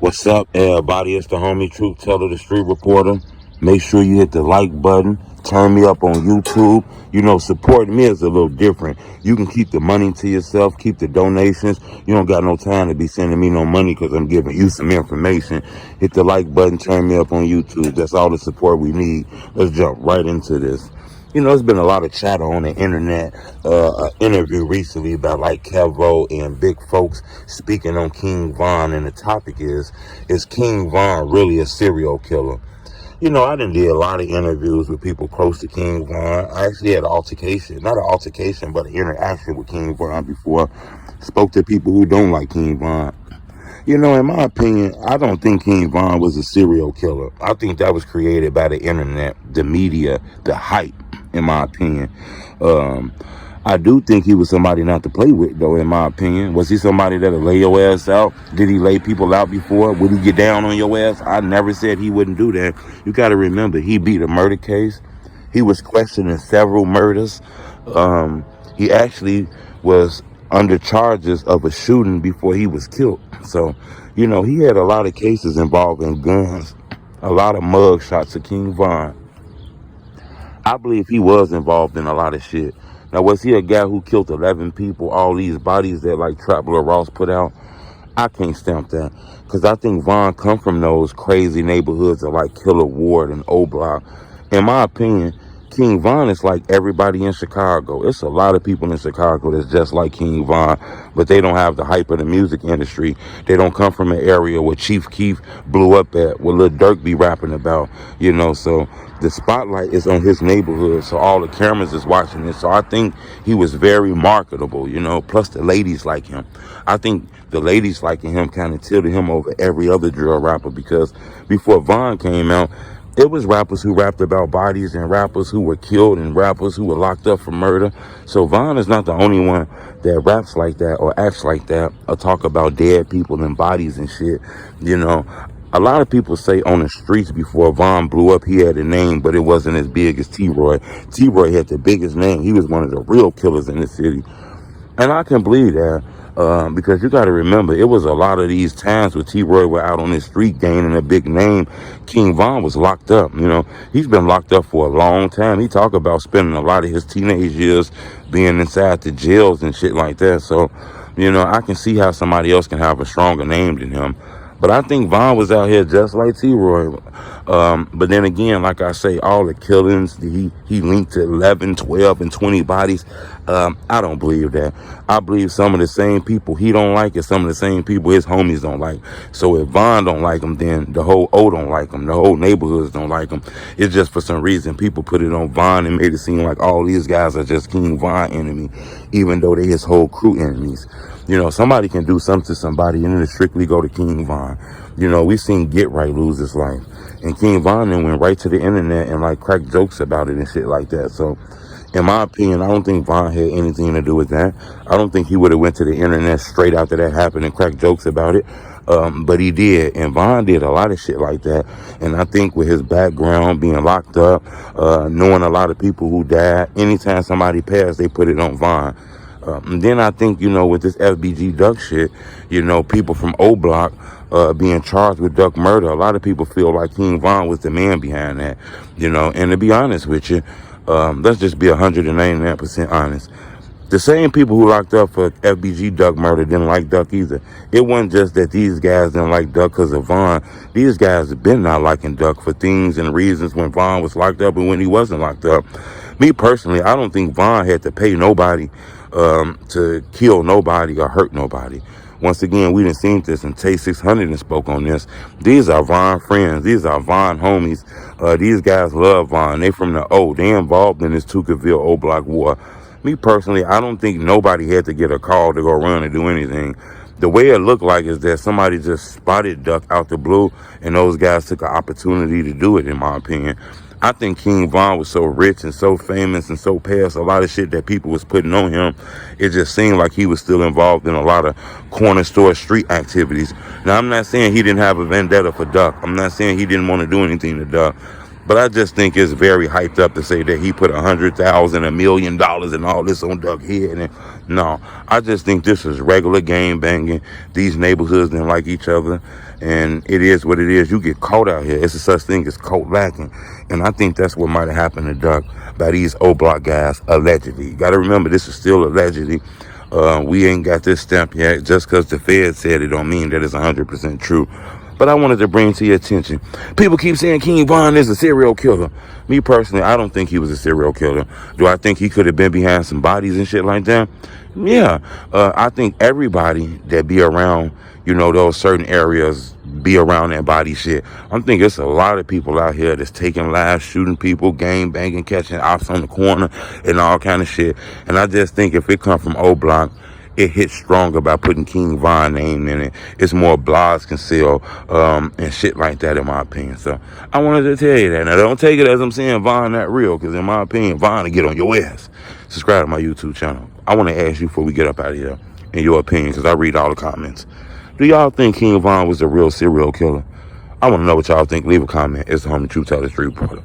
What's up, everybody? It's the homie Truth Teller, the Street Reporter. Make sure you hit the like button. Turn me up on YouTube. You know, supporting me is a little different. You can keep the money to yourself, keep the donations. You don't got no time to be sending me no money because I'm giving you some information. Hit the like button, turn me up on YouTube. That's all the support we need. Let's jump right into this. You know, there's been a lot of chatter on the internet, an interview recently about like Kevo and big folks speaking on King Von, and the topic is King Von really a serial killer? You know, I done did a lot of interviews with people close to King Von. I actually had an altercation, not an altercation, but an interaction with King Von before. Spoke to people who don't like King Von. You know, in my opinion, I don't think King Von was a serial killer. I think that was created by the internet, the media, the hype, in my opinion. Um, I do think he was somebody not to play with, though, in my opinion. Was he somebody that'll lay your ass out? Did he lay people out before? Would he get down on your ass? I never said he wouldn't do that. You got to remember, he beat a murder case. He was questioned in several murders. He actually was under charges of a shooting before he was killed. So, you know, he had a lot of cases involving guns, a lot of mug shots of King Von. I believe he was involved in a lot of shit. Now, was he a guy who killed 11 people, all these bodies that like Trapper Ross put out? I can't stamp that. Because I think Von come from those crazy neighborhoods of like Killer Ward and O Block. In my opinion, King Von is like everybody in Chicago. It's a lot of people in Chicago that's just like King Von, but they don't have the hype of the music industry. They don't come from an area where Chief Keef blew up at, where Lil Durk be rapping about, you know. So the spotlight is on his neighborhood, so all the cameras is watching it. So I think he was very marketable, you know, plus the ladies like him. I think the ladies liking him kind of tilted him over every other drill rapper, because before Von came out, it was rappers who rapped about bodies and rappers who were killed and rappers who were locked up for murder. So Von is not the only one that raps like that or acts like that or talk about dead people and bodies and shit. You know, a lot of people say on the streets before Von blew up, he had a name, but it wasn't as big as T-Roy. T-Roy had the biggest name. He was one of the real killers in the city. And I can believe that. Because you got to remember, it was a lot of these times where T-Roy were out on the street gaining a big name. King Von was locked up. You know, he's been locked up for a long time. He talk about spending a lot of his teenage years being inside the jails and shit like that. So, you know, I can see how somebody else can have a stronger name than him. But I think Von was out here just like T-Roy. But then again, like I say, all the killings, he linked to 11, 12, and 20 bodies. I don't believe that. I believe some of the same people he don't like is some of the same people his homies don't like. So if Von don't like him, then the whole O don't like him. The whole neighborhoods don't like him. It's just for some reason people put it on Von and made it seem like all these guys are just King Von enemy, even though they his whole crew enemies. You know, somebody can do something to somebody and then it strictly go to King Von. You know, we seen Get Right lose his life. And King Von then went right to the internet and like cracked jokes about it and shit like that. So, in my opinion, I don't think Von had anything to do with that. I don't think he would have went to the internet straight after that happened and cracked jokes about it. But he did. And Von did a lot of shit like that. And I think with his background, being locked up, knowing a lot of people who died, anytime somebody passed, they put it on Von. And then I think, you know, with this FBG Duck shit, you know, people from O Block being charged with Duck murder, a lot of people feel like King Von was the man behind that, you know. And to be honest with you, let's just be 199% honest. The same people who locked up for FBG Duck murder didn't like Duck either. It wasn't just that these guys didn't like Duck because of Von. These guys have been not liking Duck for things and reasons when Von was locked up and when he wasn't locked up. Me personally, I don't think Von had to pay nobody to kill nobody or hurt nobody. Once again, we done seen this, and Tay 600 and spoke on this. These are Von friends. These are Von homies. These guys love Von. They from the O. They involved in this Tukaville O Block war. Me personally, I don't think nobody had to get a call to go run and do anything. The way it looked like is that somebody just spotted Duck out the blue, and those guys took an opportunity to do it, in my opinion. I think King Von was so rich and so famous and so past a lot of shit that people was putting on him. It just seemed like he was still involved in a lot of corner store street activities. Now, I'm not saying he didn't have a vendetta for Duck. I'm not saying he didn't want to do anything to Duck. But I just think it's very hyped up to say that he put $100,000, $1 million and all this on Duck head. And No, I just think this is regular game banging. These neighborhoods didn't like each other, and it is what it is. You get caught out here. It's a such thing as coat lacking, and I think that's what might have happened to Duck by these O Block guys, allegedly. You got to remember, this is still allegedly. We ain't got this stamp yet. Just because the Fed said it don't mean that it's 100% true. But I wanted to bring to your attention. People keep saying King Von is a serial killer. Me personally, I don't think he was a serial killer. Do I think he could have been behind some bodies and shit like that? Yeah. I think everybody that be around, those certain areas be around that body shit. I'm thinking it's a lot of people out here that's taking lives, shooting people, gang banging, catching ops on the corner, and all kind of shit. And I just think if it come from O Block, it hits stronger by putting King Von name in it. It's more blogs conceal and shit like that, in my opinion. So I wanted to tell you that. Now, don't take it as I'm saying Von not real, because in my opinion, Von will get on your ass. Subscribe to my YouTube channel. I want to ask you before we get up out of here, in your opinion, because I read all the comments. Do y'all think King Von was a real serial killer? I want to know what y'all think. Leave a comment. It's the homie Truth Teller Street Reporter.